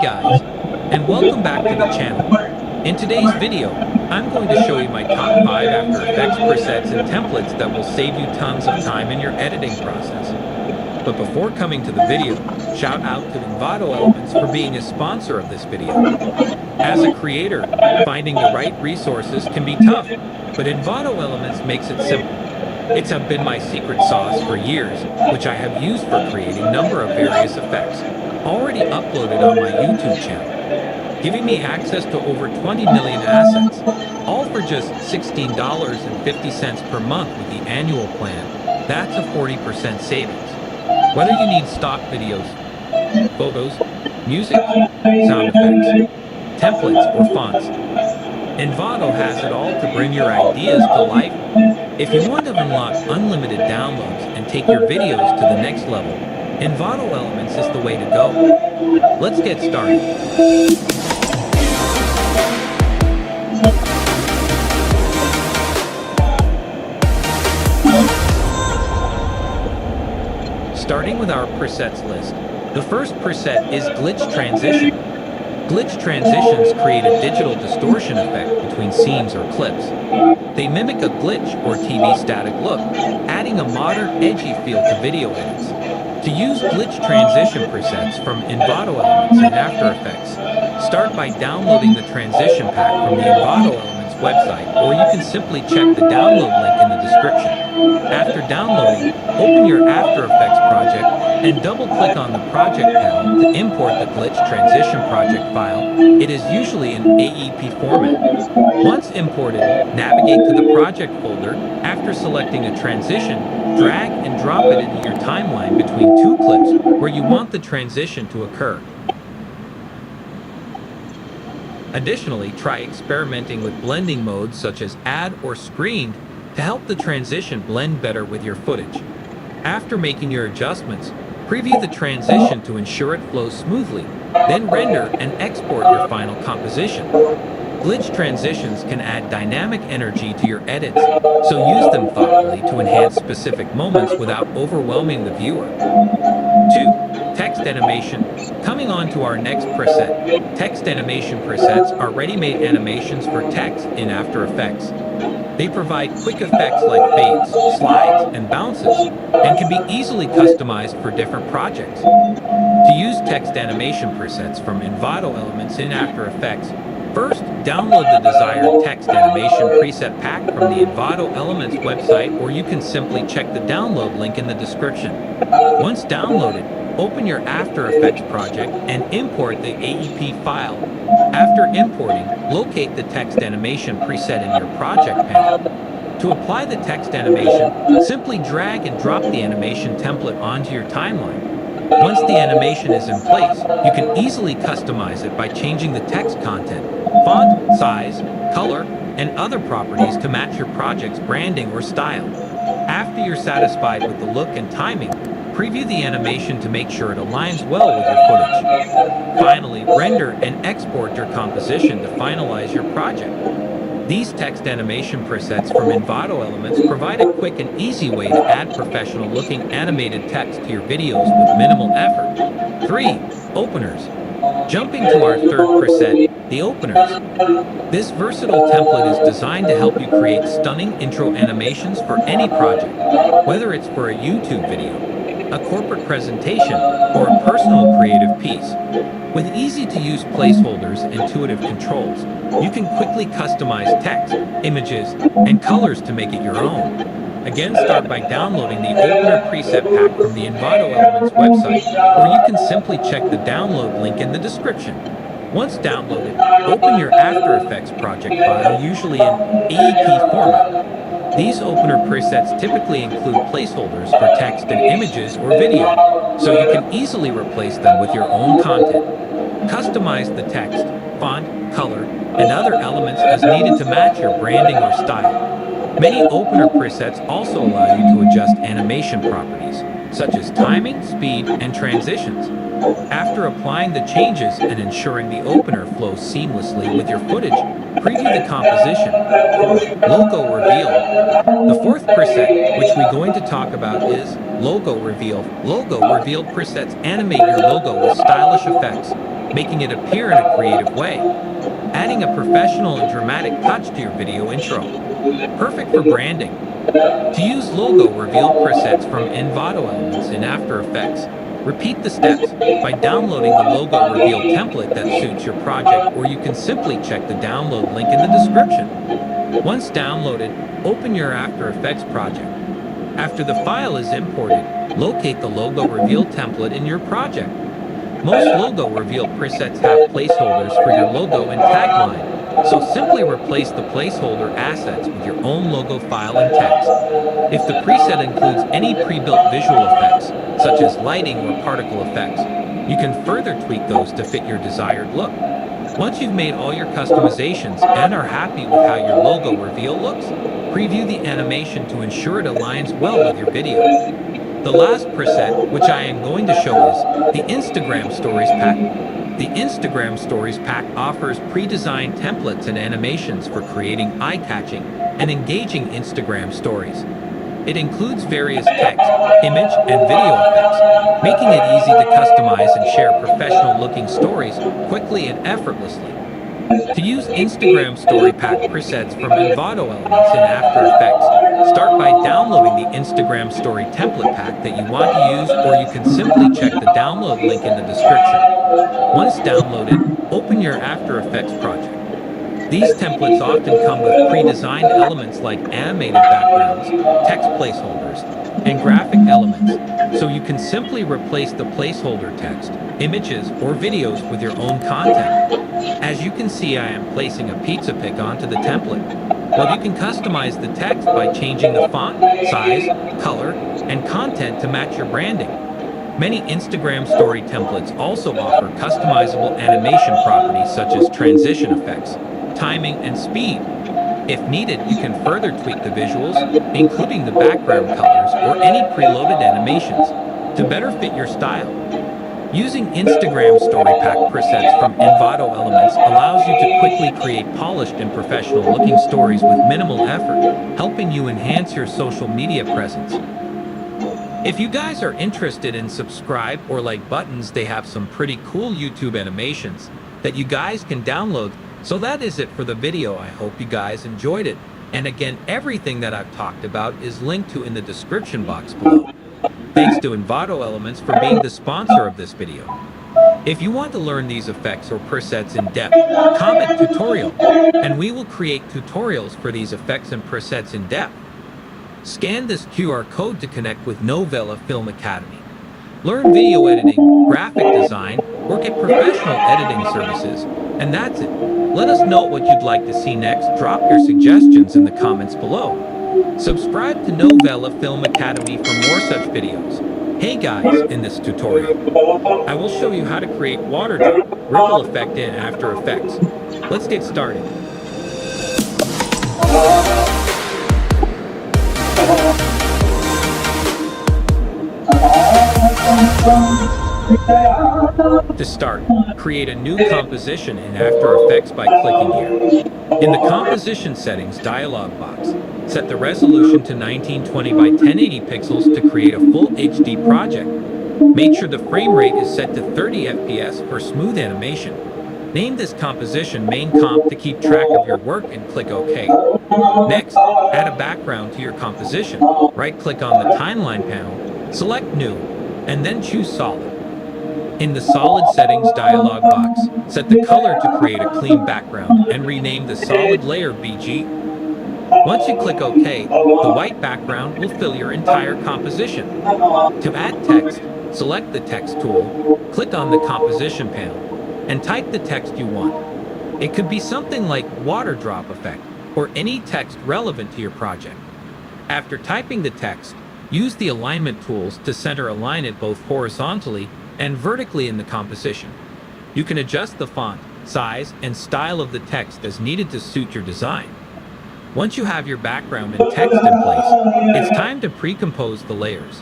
Guys, and welcome back to the channel. In today's video, I'm going to show you my top 5 After Effects presets and templates that will save you tons of time in your editing process. But before coming to the video, shout out to Envato Elements for being a sponsor of this video. As a creator, finding the right resources can be tough, but Envato Elements makes it simple. It's been my secret sauce for years, which I have used for creating a number of various effects, already uploaded on my YouTube channel, giving me access to over 20 million assets, all for just $16.50 per month with the annual plan. That's a 40% savings. Whether you need stock videos, photos, music, sound effects, templates, or fonts, Envato has it all to bring your ideas to life. If you want to unlock unlimited downloads and take your videos to the next level, Envato Elements is the way to go. Let's get started. Starting with our presets list, the first preset is Glitch Transition. Glitch transitions create a digital distortion effect between scenes or clips. They mimic a glitch or TV static look, adding a modern, edgy feel to video edits. To use glitch transition presets from Envato Elements in After Effects, start by downloading the transition pack from the Envato Elements website, or you can simply check the download link in the description. After downloading, open your After Effects project and double-click on the project panel to import the glitch transition project file. It is usually in AEP format. Once imported, navigate to the project folder. After selecting a transition, drag and drop it into your timeline between two clips where you want the transition to occur. Additionally, try experimenting with blending modes such as add or screened to help the transition blend better with your footage. After making your adjustments, preview the transition to ensure it flows smoothly, then render and export your final composition. Glitch transitions can add dynamic energy to your edits, so use them thoughtfully to enhance specific moments without overwhelming the viewer. 2. Text animation. Coming on to our next preset. Text animation presets are ready-made animations for text in After Effects. They provide quick effects like fades, slides, and bounces, and can be easily customized for different projects. To use text animation presets from Envato Elements in After Effects, first, download the desired text animation preset pack from the Envato Elements website, or you can simply check the download link in the description. Once downloaded, open your After Effects project and import the AEP file. After importing, locate the text animation preset in your project panel. To apply the text animation, simply drag and drop the animation template onto your timeline. Once the animation is in place, you can easily customize it by changing the text content, font, size, color, and other properties to match your project's branding or style. After you're satisfied with the look and timing, preview the animation to make sure it aligns well with your footage. Finally, render and export your composition to finalize your project. These text animation presets from Envato Elements provide a quick and easy way to add professional-looking animated text to your videos with minimal effort. 3. Openers. Jumping to our third preset, the openers. This versatile template is designed to help you create stunning intro animations for any project, whether it's for a YouTube video, a corporate presentation, or a personal creative piece. With easy-to-use placeholders and intuitive controls, you can quickly customize text, images, and colors to make it your own. Again, start by downloading the opener preset pack from the Envato Elements website, or you can simply check the download link in the description. Once downloaded, open your After Effects project file, usually in AEP format. These opener presets typically include placeholders for text and images or video, so you can easily replace them with your own content. Customize the text, font, color, and other elements as needed to match your branding or style. Many opener presets also allow you to adjust animation properties, such as timing, speed, and transitions. After applying the changes and ensuring the opener flows seamlessly with your footage, preview the composition. Logo Reveal. The fourth preset, which we're going to talk about, is Logo Reveal. Logo Reveal presets animate your logo with stylish effects. making it appear in a creative way, adding a professional and dramatic touch to your video intro. Perfect for branding. To use logo reveal presets from Envato Elements in After Effects, repeat the steps by downloading the logo reveal template that suits your project, or you can simply check the download link in the description. Once downloaded, open your After Effects project. After the file is imported, locate the logo reveal template in your project. Most logo reveal presets have placeholders for your logo and tagline, so simply replace the placeholder assets with your own logo file and text. If the preset includes any pre-built visual effects, such as lighting or particle effects, you can further tweak those to fit your desired look. Once you've made all your customizations and are happy with how your logo reveal looks, preview the animation to ensure it aligns well with your video. The last preset, which I am going to show, is the Instagram Stories pack. The Instagram Stories pack offers pre-designed templates and animations for creating eye-catching and engaging Instagram stories. It includes various text, image, and video effects, making it easy to customize and share professional-looking stories quickly and effortlessly. To use Instagram Story Pack presets from Envato Elements in After Effects, start by downloading the Instagram Story template pack that you want to use, or you can simply check the download link in the description. Once downloaded, open your After Effects project. These templates often come with pre-designed elements like animated backgrounds, text placeholders, and graphic elements, so you can simply replace the placeholder text, images, or videos with your own content. As you can see, I am placing a pizza pic onto the template. Well, you can customize the text by changing the font, size, color, and content to match your branding. Many Instagram story templates also offer customizable animation properties such as transition effects, timing, and speed. If needed, you can further tweak the visuals, including the background colors or any preloaded animations, to better fit your style. Using Instagram Story Pack presets from Envato Elements allows you to quickly create polished and professional-looking stories with minimal effort, helping you enhance your social media presence. If you guys are interested in subscribe or like buttons, they have some pretty cool YouTube animations that you guys can download. So that is it for the video. I hope you guys enjoyed it. And again, everything that I've talked about is linked to in the description box below. Thanks to Envato Elements for being the sponsor of this video. If you want to learn these effects or presets in depth, comment tutorial, and we will create tutorials for these effects and presets in depth. Scan this QR code to connect with Novela Film Academy. Learn video editing, graphic design, or get professional editing services. And that's it. Let us know what you'd like to see next. Drop your suggestions in the comments below. Subscribe to Novela Film Academy for more such videos. Hey guys, in this tutorial, I will show you how to create water drop ripple effect in After Effects. Let's get started. To start, create a new composition in After Effects by clicking here. In the Composition Settings dialog box, set the resolution to 1920 by 1080 pixels to create a full HD project. Make sure the frame rate is set to 30 FPS for smooth animation. Name this composition Main Comp to keep track of your work and click OK. Next, add a background to your composition. Right-click on the timeline panel, select New, and then choose Solid. In the Solid Settings dialog box, set the color to create a clean background and rename the solid layer BG. Once you click OK, the white background will fill your entire composition. To add text, select the Text tool, click on the Composition panel, and type the text you want. It could be something like water drop effect, or any text relevant to your project. After typing the text, use the alignment tools to center align it both horizontally and vertically in the composition. You can adjust the font, size, and style of the text as needed to suit your design. Once you have your background and text in place, it's time to pre-compose the layers.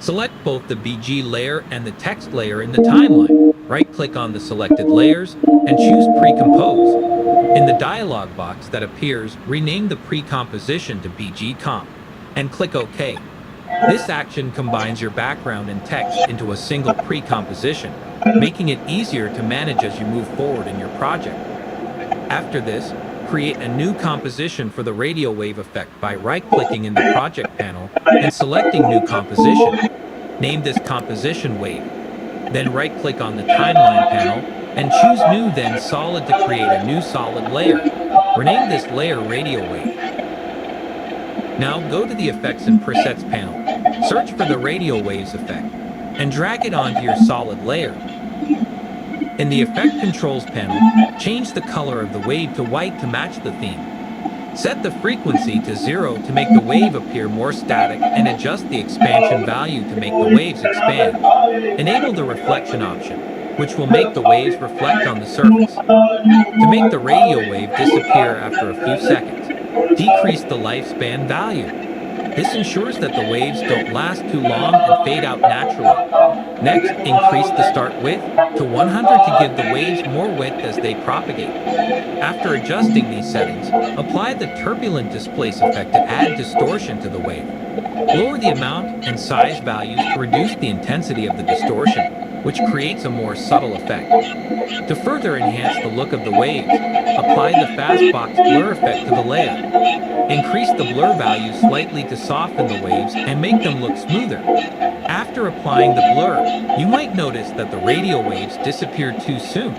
Select both the BG layer and the text layer in the timeline. Right-click on the selected layers and choose Pre-compose. In the dialog box that appears, rename the pre-composition to BG Comp and click OK. This action combines your background and text into a single pre-composition, making it easier to manage as you move forward in your project. After this, create a new composition for the radio wave effect by right-clicking in the project panel and selecting New Composition. Name this composition wave. Then right-click on the timeline panel and choose New, then Solid to create a new solid layer. Rename this layer Radio Wave. Now go to the Effects and Presets panel. Search for the Radio Waves effect and drag it onto your solid layer. In the Effect Controls panel, change the color of the wave to white to match the theme. Set the frequency to 0 to make the wave appear more static and adjust the expansion value to make the waves expand. Enable the reflection option, which will make the waves reflect on the surface. To make the radio wave disappear after a few seconds, decrease the lifespan value. This ensures that the waves don't last too long and fade out naturally. Next, increase the start width to 100 to give the waves more width as they propagate. After adjusting these settings, apply the turbulent displace effect to add distortion to the wave. Lower the amount and size values to reduce the intensity of the distortion, which creates a more subtle effect. To further enhance the look of the waves, apply the fastbox blur effect to the layer. Increase the blur value slightly to soften the waves and make them look smoother. After applying the blur, you might notice that the radio waves disappeared too soon.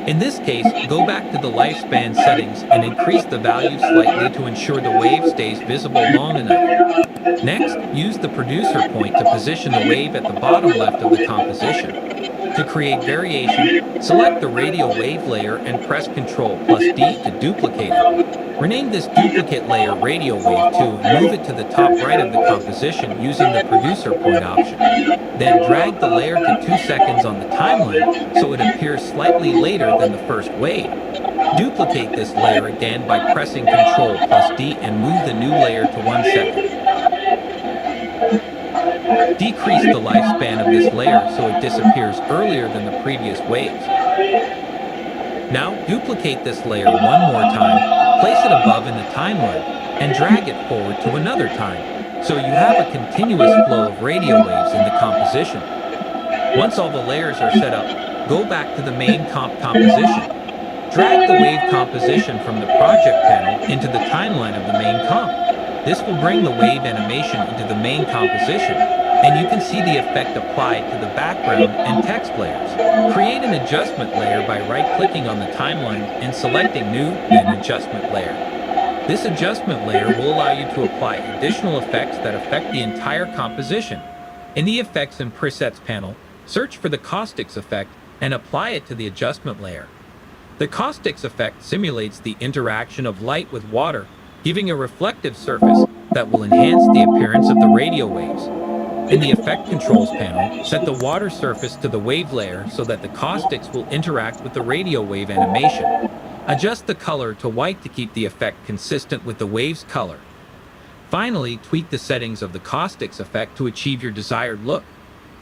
In this case, go back to the lifespan settings and increase the value slightly to ensure the wave stays visible long enough. Next, use the producer point to position the wave at the bottom left of the composition. To create variation, select the radio wave layer and press Ctrl+D to duplicate it. Rename this duplicate layer Radio Wave 2 and move it to the top right of the composition using the producer point option. Then drag the layer to 2 seconds on the timeline so it appears slightly later than the first wave. Duplicate this layer again by pressing Ctrl+D and move the new layer to 1 second. Decrease the lifespan of this layer so it disappears earlier than the previous waves. Now duplicate this layer one more time, place it above in the timeline, and drag it forward to another time, so you have a continuous flow of radio waves in the composition. Once all the layers are set up, go back to the main composition. Drag the wave composition from the project panel into the timeline of the main comp. This will bring the wave animation into the main composition, and you can see the effect applied to the background and text layers. Create an adjustment layer by right-clicking on the timeline and selecting New, then Adjustment Layer. This adjustment layer will allow you to apply additional effects that affect the entire composition. In the Effects and Presets panel, search for the Caustics effect and apply it to the adjustment layer. The Caustics effect simulates the interaction of light with water, giving a reflective surface that will enhance the appearance of the radio waves. In the Effect Controls panel, set the water surface to the wave layer so that the caustics will interact with the radio wave animation. Adjust the color to white to keep the effect consistent with the wave's color. Finally, tweak the settings of the caustics effect to achieve your desired look.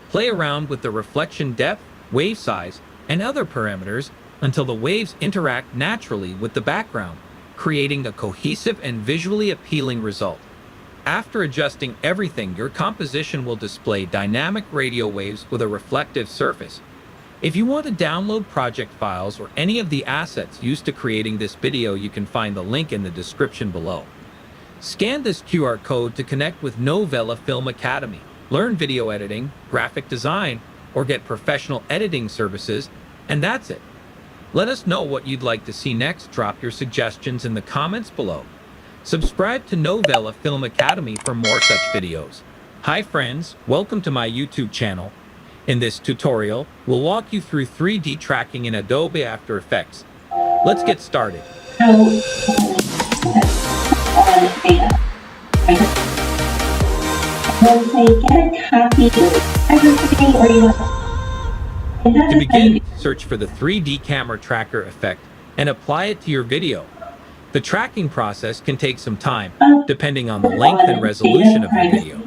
Play around with the reflection depth, wave size, and other parameters until the waves interact naturally with the background, creating a cohesive and visually appealing result. After adjusting everything, your composition will display dynamic radio waves with a reflective surface. If you want to download project files or any of the assets used to creating this video, you can find the link in the description below. Scan this QR code to connect with Novela Film Academy, learn video editing, graphic design, or get professional editing services, and that's it. Let us know what you'd like to see next. Drop your suggestions in the comments below. Subscribe to Novela Film Academy for more such videos. Hi friends, welcome to my YouTube channel. In this tutorial, we'll walk you through 3D tracking in Adobe After Effects. Let's get started. To begin, search for the 3D camera tracker effect and apply it to your video. The tracking process can take some time, depending on the length and resolution of your video.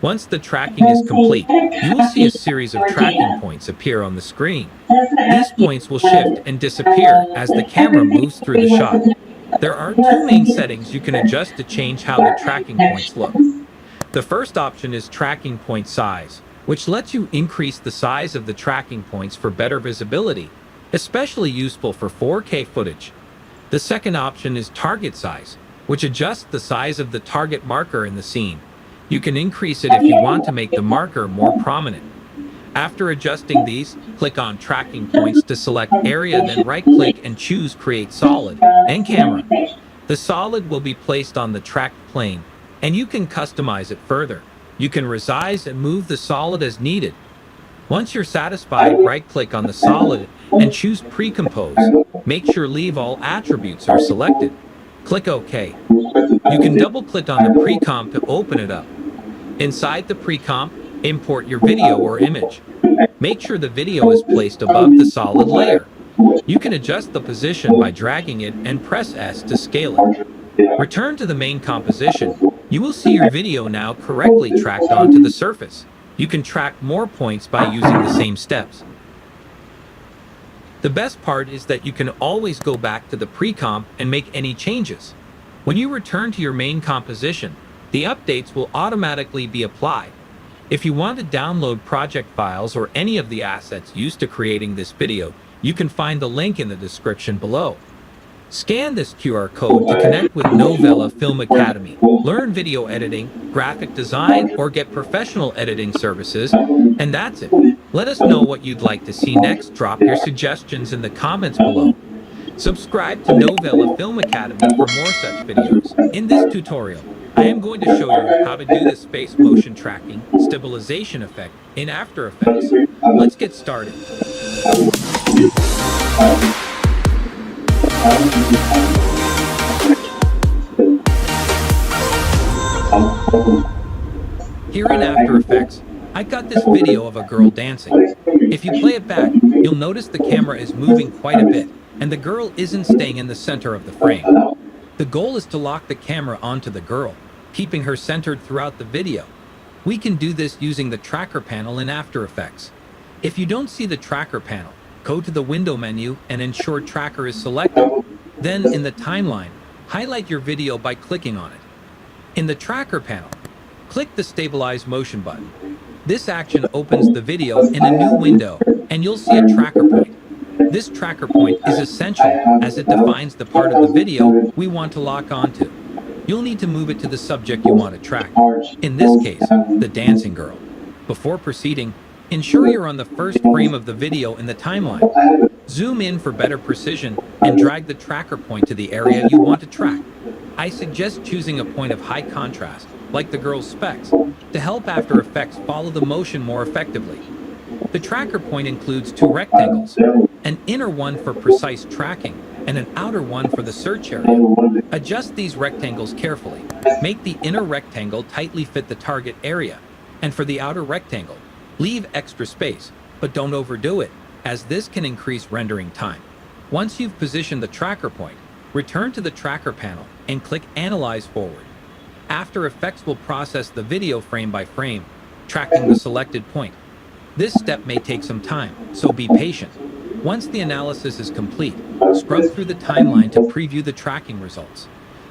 Once the tracking is complete, you will see a series of tracking points appear on the screen. These points will shift and disappear as the camera moves through the shot. There are two main settings you can adjust to change how the tracking points look. The first option is tracking point size, which lets you increase the size of the tracking points for better visibility, especially useful for 4K footage. The second option is target size, which adjusts the size of the target marker in the scene. You can increase it if you want to make the marker more prominent. After adjusting these, click on Tracking Points to select Area, then right-click and choose Create Solid and Camera. The solid will be placed on the tracked plane, and you can customize it further. You can resize and move the solid as needed. Once you're satisfied, right-click on the solid and choose Pre-Compose. Make sure Leave All Attributes are selected. Click OK. You can double-click on the pre-comp to open it up. Inside the pre-comp, import your video or image. Make sure the video is placed above the solid layer. You can adjust the position by dragging it and press S to scale it. Return to the main composition. You will see your video now correctly tracked onto the surface. You can track more points by using the same steps. The best part is that you can always go back to the pre-comp and make any changes. When you return to your main composition, the updates will automatically be applied. If you want to download project files or any of the assets used to creating this video, you can find the link in the description below. Scan this QR code to connect with Novela Film Academy, learn video editing, graphic design, or get professional editing services, and that's it. Let us know what you'd like to see next. Drop your suggestions in the comments below. Subscribe to Novela Film Academy for more such videos. In this tutorial, I am going to show you how to do the space motion tracking stabilization effect in After Effects. Let's get started. Here in After Effects, I got this video of a girl dancing. If you play it back, you'll notice the camera is moving quite a bit, and the girl isn't staying in the center of the frame. The goal is to lock the camera onto the girl, keeping her centered throughout the video. We can do this using the tracker panel in After Effects. If you don't see the tracker panel, go to the window menu and ensure tracker is selected. Then in the timeline, highlight your video by clicking on it. In the tracker panel, click the Stabilize Motion button. This action opens the video in a new window, and you'll see a tracker point. This tracker point is essential as it defines the part of the video we want to lock onto. You'll need to move it to the subject you want to track, in this case, the dancing girl. Before proceeding, ensure you're on the first frame of the video in the timeline. Zoom in for better precision and drag the tracker point to the area you want to track. I suggest choosing a point of high contrast, like the girl's specs, to help After Effects follow the motion more effectively. The tracker point includes two rectangles, an inner one for precise tracking and an outer one for the search area. Adjust these rectangles carefully. Make the inner rectangle tightly fit the target area, and for the outer rectangle, leave extra space, but don't overdo it, as this can increase rendering time. Once you've positioned the tracker point, return to the tracker panel and click Analyze Forward. After Effects will process the video frame by frame, tracking the selected point. This step may take some time, so be patient. Once the analysis is complete, scrub through the timeline to preview the tracking results.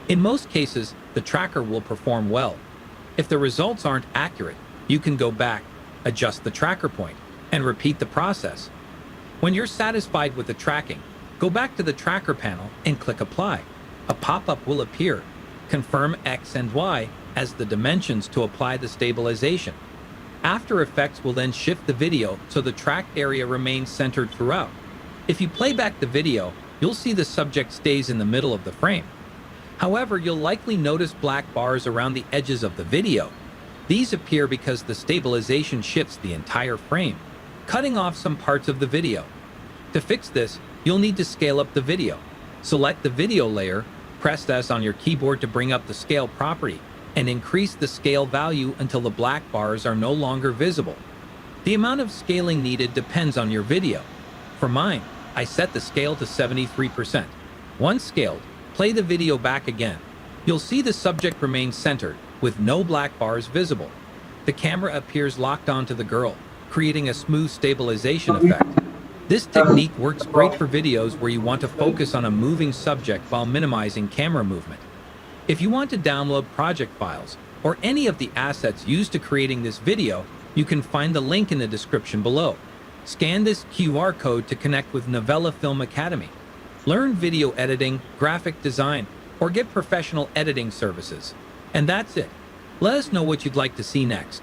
In most cases, the tracker will perform well. If the results aren't accurate, you can go back, adjust the tracker point, and repeat the process. When you're satisfied with the tracking, go back to the tracker panel and click Apply. A pop-up will appear. Confirm X and Y as the dimensions to apply the stabilization. After Effects will then shift the video so the tracked area remains centered throughout. If you play back the video, you'll see the subject stays in the middle of the frame. However, you'll likely notice black bars around the edges of the video. These appear because the stabilization shifts the entire frame, cutting off some parts of the video. To fix this, you'll need to scale up the video. Select the video layer, press S on your keyboard to bring up the scale property, and increase the scale value until the black bars are no longer visible. The amount of scaling needed depends on your video. For mine, I set the scale to 73%. Once scaled, play the video back again. You'll see the subject remains centered, with no black bars visible. The camera appears locked onto the girl, creating a smooth stabilization effect. This technique works great for videos where you want to focus on a moving subject while minimizing camera movement. If you want to download project files or any of the assets used to creating this video, You can find the link in the description below. Scan this QR code to connect with Novela Film Academy. Learn video editing, graphic design, or get professional editing services. And that's it. Let us know what you'd like to see next.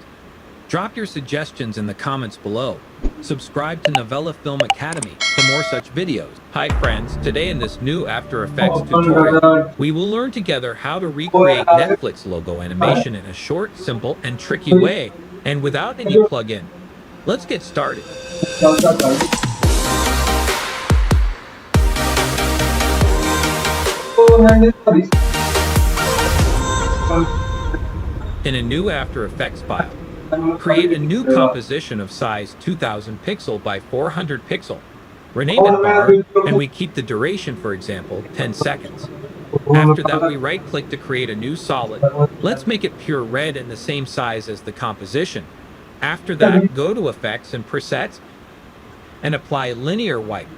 Drop your suggestions in the comments below. Subscribe to Novela Film Academy for more such videos. Hi friends, today in this new After Effects tutorial, we will learn together how to recreate Netflix logo animation in a short, simple, and tricky way, and without any plugin. Let's get started. In a new After Effects file, create a new composition of size 2000 pixel by 400 pixel. Rename it bar, and we keep the duration, for example, 10 seconds. After that, we right-click to create a new solid. Let's make it pure red and the same size as the composition. After that, go to Effects and Presets, and apply Linear Wipe.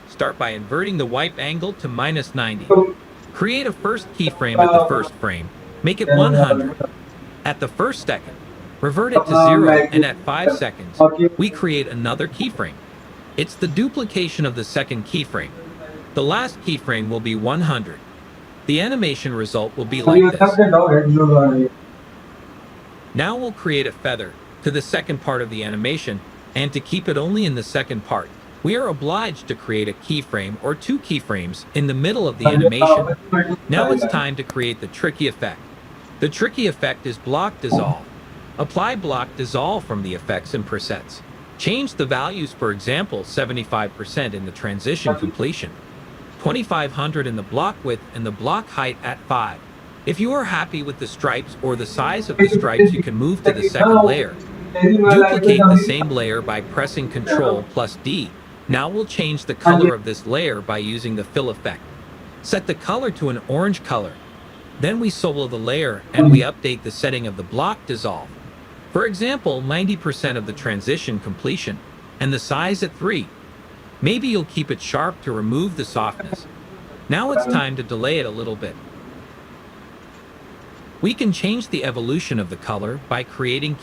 Start by inverting the wipe angle to -90. Create a first keyframe at the first frame. Make it 100. At the first second, revert it to 0, and at 5 seconds, we create another keyframe. It's the duplication of the second keyframe. The last keyframe will be 100. The animation result will be like this. Now we'll create a feather to the second part of the animation, and to keep it only in the second part, we are obliged to create a keyframe or 2 keyframes in the middle of the animation. Now it's time to create the tricky effect. The tricky effect is Block Dissolve. Apply Block Dissolve from the Effects and Presets. Change the values, for example, 75% in the transition completion, 2500 in the block width, and the block height at 5. If you are happy with the stripes or the size of the stripes, you can move to the second layer. Duplicate the same layer by pressing Ctrl+D. Now we'll change the color of this layer by using the Fill effect. Set the color to an orange color. Then we solo the layer and we update the setting of the block dissolve. For example, 90% of the transition completion and the size at 3. Maybe you'll keep it sharp to remove the softness. Now it's time to delay it a little bit. We can change the evolution of the color by creating